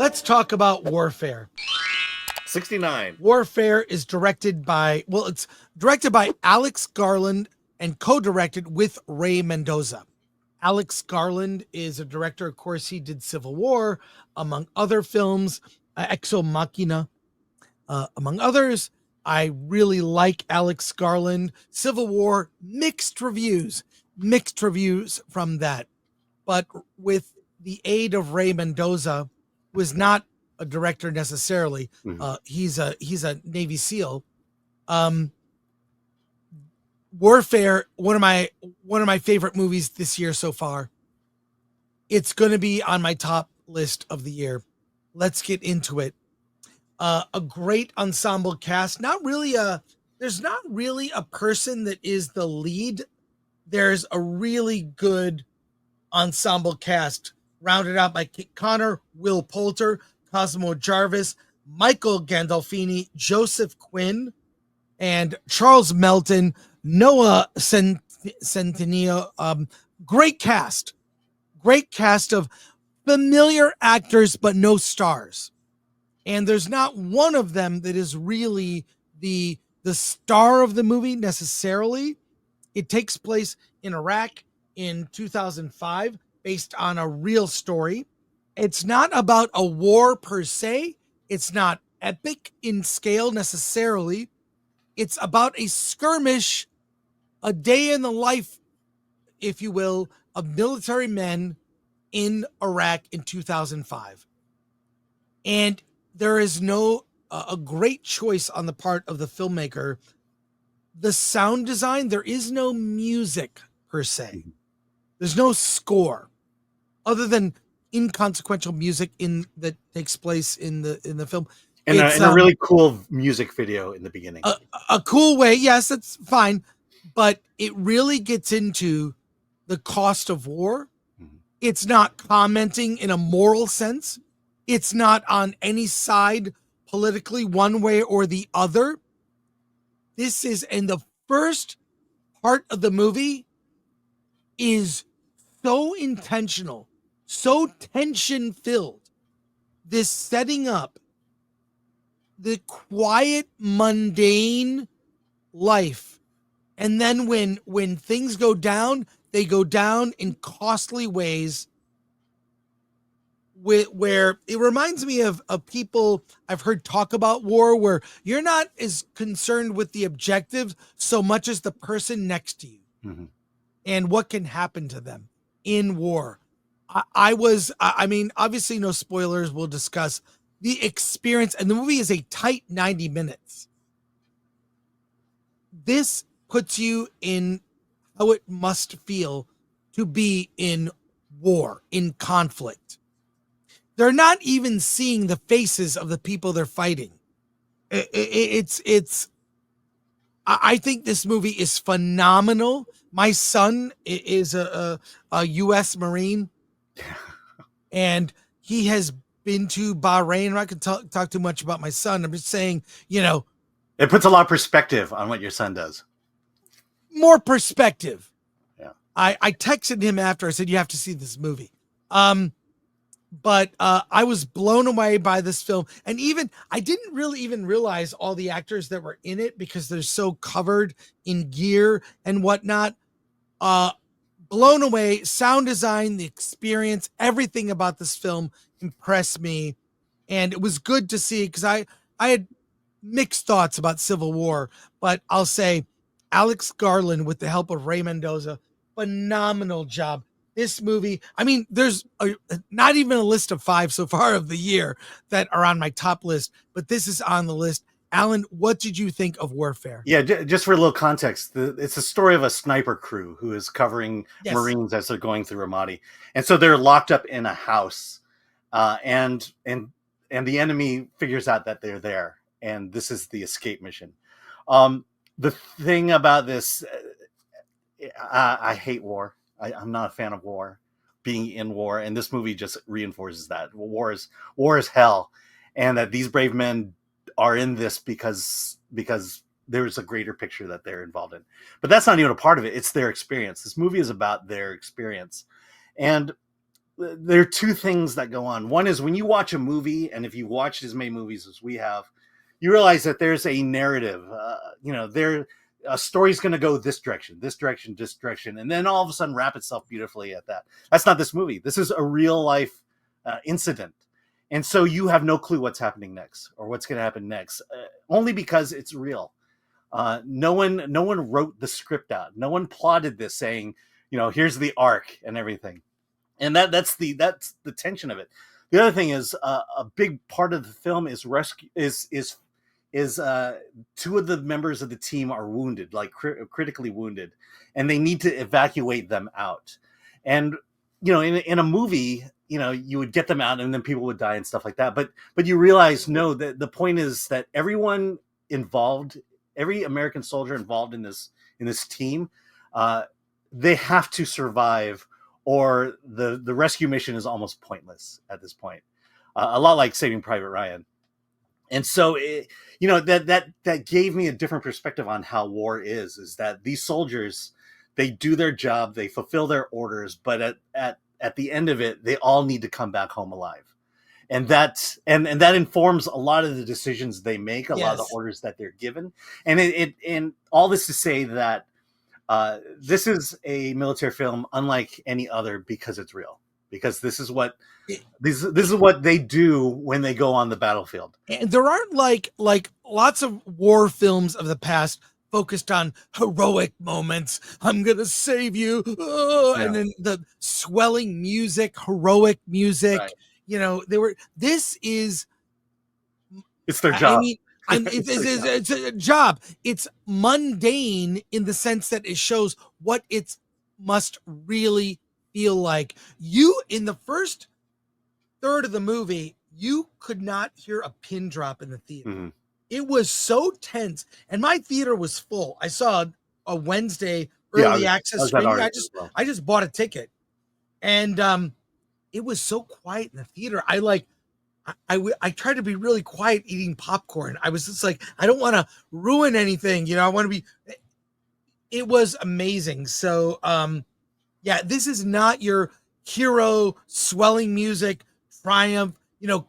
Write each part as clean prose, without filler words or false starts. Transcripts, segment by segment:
Let's talk about Warfare. 69. Warfare is it's directed by Alex Garland and co-directed with Ray Mendoza. Alex Garland is a director. Of course, he did Civil War, among other films, Exo Machina, among others. I really like Alex Garland. Civil War, mixed reviews from that. But with the aid of Ray Mendoza, who is not a director necessarily, he's a Navy SEAL. Warfare, one of my favorite movies this year so far. It's going to be on my top list of the year. Let's get into it. A great ensemble cast. There's not really a person that is the lead. There's a really good ensemble cast rounded out by Kit Connor, Will Poulter, Cosmo Jarvis, Michael Gandolfini, Joseph Quinn, and Charles Melton, Noah Centineo. Great cast of familiar actors, but no stars. And there's not one of them that is really the star of the movie necessarily. It takes place in Iraq in 2005, based on a real story. It's not about a war per se. It's not epic in scale necessarily. It's about a skirmish, a day in the life, if you will, of military men in Iraq in 2005. And there is a great choice on the part of the filmmaker. The sound design, there is no music per se. There's no score other than inconsequential music that takes place in the film. And a really cool music video in the beginning. A cool way. Yes, that's fine. But it really gets into the cost of war. It's not commenting in a moral sense. It's not on any side politically, one way or the other. This is, and the first part of the movie is so intentional, so tension filled. This setting up the quiet, mundane life. And then when things go down, they go down in costly ways where it reminds me of people I've heard talk about war, where you're not as concerned with the objectives so much as the person next to you and what can happen to them in war. I mean, obviously no spoilers. We'll discuss the experience, and the movie is a tight 90 minutes. This puts you in how it must feel to be in war, in conflict. They're not even seeing the faces of the people they're fighting. I think this movie is phenomenal. My son is a U.S. Marine, and he has been to Bahrain. I'm not going to talk too much about my son. I'm just saying, it puts a lot of perspective on what your son does. More perspective. Yeah. I texted him after. I said, you have to see this movie. But I was blown away by this film. And I didn't really even realize all the actors that were in it because they're so covered in gear and whatnot. Blown away. Sound design, the experience, everything about this film impressed me. And it was good to see, because I had mixed thoughts about Civil War, but I'll say Alex Garland, with the help of Ray Mendoza, phenomenal job. This movie, I mean, there's not even a list of 5 so far of the year that are on my top list, but this is on the list. Alan, what did you think of Warfare? Yeah, just for a little context, it's a story of a sniper crew who is covering Marines as they're going through Ramadi. And so they're locked up in a house, and the enemy figures out that they're there, and this is the escape mission. The thing about this, I hate war. I'm not a fan of war, being in war, and this movie just reinforces that war is hell, and that these brave men are in this because there's a greater picture that they're involved in. But that's not even a part of it. It's their experience. This movie is about their experience, and there are two things that go on. One is when you watch a movie, and if you watched as many movies as we have, you realize that there's a narrative. A story's going to go this direction, this direction, this direction, and then all of a sudden wrap itself beautifully at that. That's not this movie. This is a real life incident, and so you have no clue what's happening next or what's going to happen next, only because it's real. No one wrote the script out. No one plotted this saying, here's the arc and everything. And that's the tension of it. The other thing is a big part of the film is rescue is two of the members of the team are wounded, like critically wounded, and they need to evacuate them out. And in a movie, you would get them out and then people would die and stuff like that. But you realize, no, that the point is that everyone involved, every American soldier involved in this team, they have to survive, or the rescue mission is almost pointless at this point. A lot like Saving Private Ryan. And so, that gave me a different perspective on how war is that these soldiers, they do their job, they fulfill their orders, but at the end of it, they all need to come back home alive. And that informs a lot of the decisions they make, a lot of the orders that they're given. And all this to say that this is a military film unlike any other because it's real. Because this is what they do when they go on the battlefield. And there aren't like lots of war films of the past focused on heroic moments. I'm gonna save you, and then the swelling music, heroic music. Right. This is. It's their job. I mean, it's a job. It's mundane in the sense that it shows what it must really feel like. You, in the first third of the movie, you could not hear a pin drop in the theater. Mm-hmm. It was so tense, and my theater was full. I saw a Wednesday early access screening. I just bought a ticket, and it was so quiet in the theater. I tried to be really quiet eating popcorn. I was just like, I don't want to ruin anything. I want to be. It was amazing. So, this is not your hero swelling music, triumph,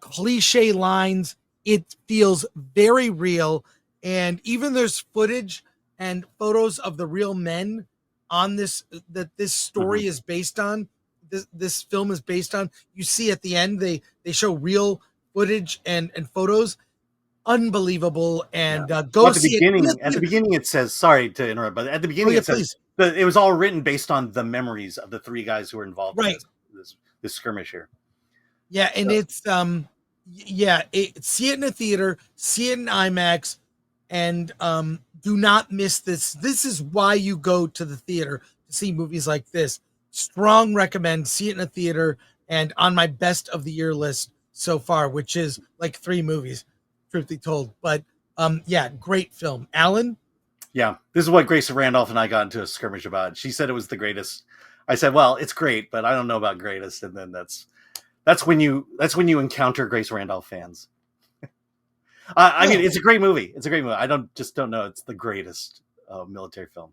cliche lines. It feels very real. And even there's footage and photos of the real men on this, that this story is based on. This film is based on. You see at the end, they show real footage and photos. Unbelievable. And go see it. At the beginning, it says, sorry to interrupt, but at the beginning, it says that it was all written based on the memories of the three guys who were involved in this skirmish here. Yeah. And it's, see it in a theater, see it in IMAX, and do not miss this. This is why you go to the theater to see movies like this. Strong recommend. See it in a theater, and on my best of the year list so far, which is like 3 movies, truth be told. But great film. Alan? Yeah, this is what Grace Randolph and I got into a skirmish about. She said it was the greatest. I said, well, it's great, but I don't know about greatest. And then that's when you encounter Grace Randolph fans. I mean, it's a great movie. I don't know. It's the greatest military film.